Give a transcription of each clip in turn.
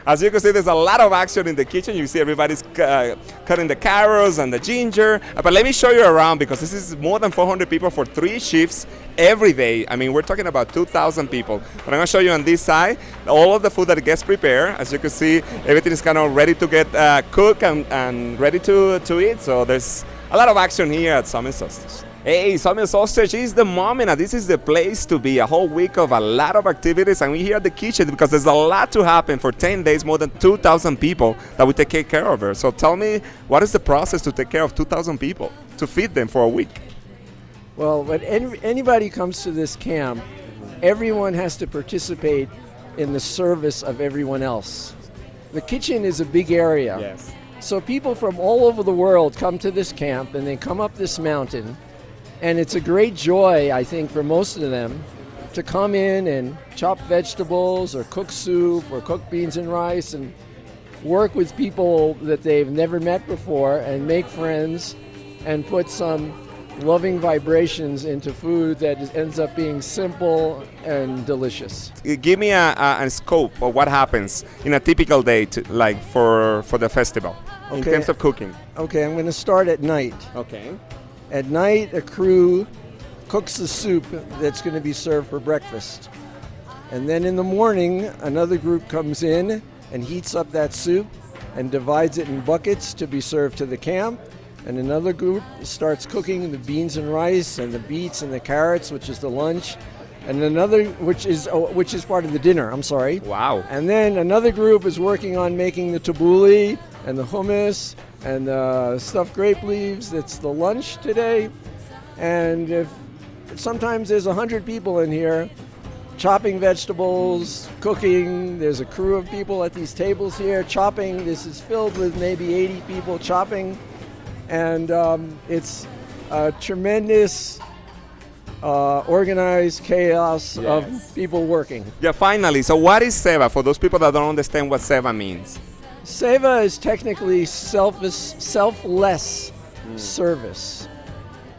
As you can see, there's a lot of action in the kitchen. You see everybody's cutting the carrots and the ginger. But let me show you around because this is more than 400 people for 3 shifts every day. I mean, we're talking about 2,000 people. But I'm going to show you on this side all of the food that gets prepared. As you can see, everything is kind of ready to get cooked and ready to eat. So there's a lot of action here at Summer Solstice. Hey, Summer Solstice is the moment, and this is the place to be. A whole week of a lot of activities, and we're here at the kitchen because there's a lot to happen for 10 days, more than 2,000 people that we take care of here. So tell me, what is the process to take care of 2,000 people, to feed them for a week? Well, when anybody comes to this camp, everyone has to participate in the service of everyone else. The kitchen is a big area. Yes. So people from all over the world come to this camp, and they come up this mountain. And it's a great joy, I think, for most of them to come in and chop vegetables or cook soup or cook beans and rice and work with people that they've never met before and make friends and put some loving vibrations into food that ends up being simple and delicious. Give me a scope of what happens in a typical day, like for the festival, in terms of cooking. Okay, I'm going to start at night. Okay. At night, a crew cooks the soup that's going to be served for breakfast. And then in the morning, another group comes in and heats up that soup and divides it in buckets to be served to the camp. And another group starts cooking the beans and rice and the beets and the carrots, which is the lunch. And another, which is part of the dinner, I'm sorry. Wow. And then another group is working on making the tabbouleh and the hummus and stuffed grape leaves. That's the lunch today. And sometimes there's 100 people in here chopping vegetables, cooking. There's a crew of people at these tables here chopping. This is filled with maybe 80 people chopping. And it's a tremendous organized chaos of people working. Yeah, finally. So what is Seva for those people that don't understand what Seva means? Seva is technically selfless service.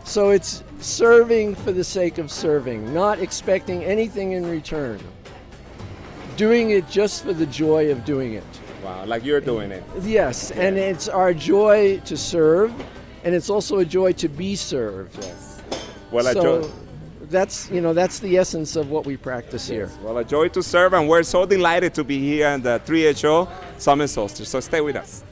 So it's serving for the sake of serving, not expecting anything in return. Doing it just for the joy of doing it. Wow, like you're doing it. Yes, and it's our joy to serve, and it's also a joy to be served. Yes. Well, so that's the essence of what we practice here. Well, a joy to serve, and we're so delighted to be here at the 3HO Summer Solstice. So stay with us.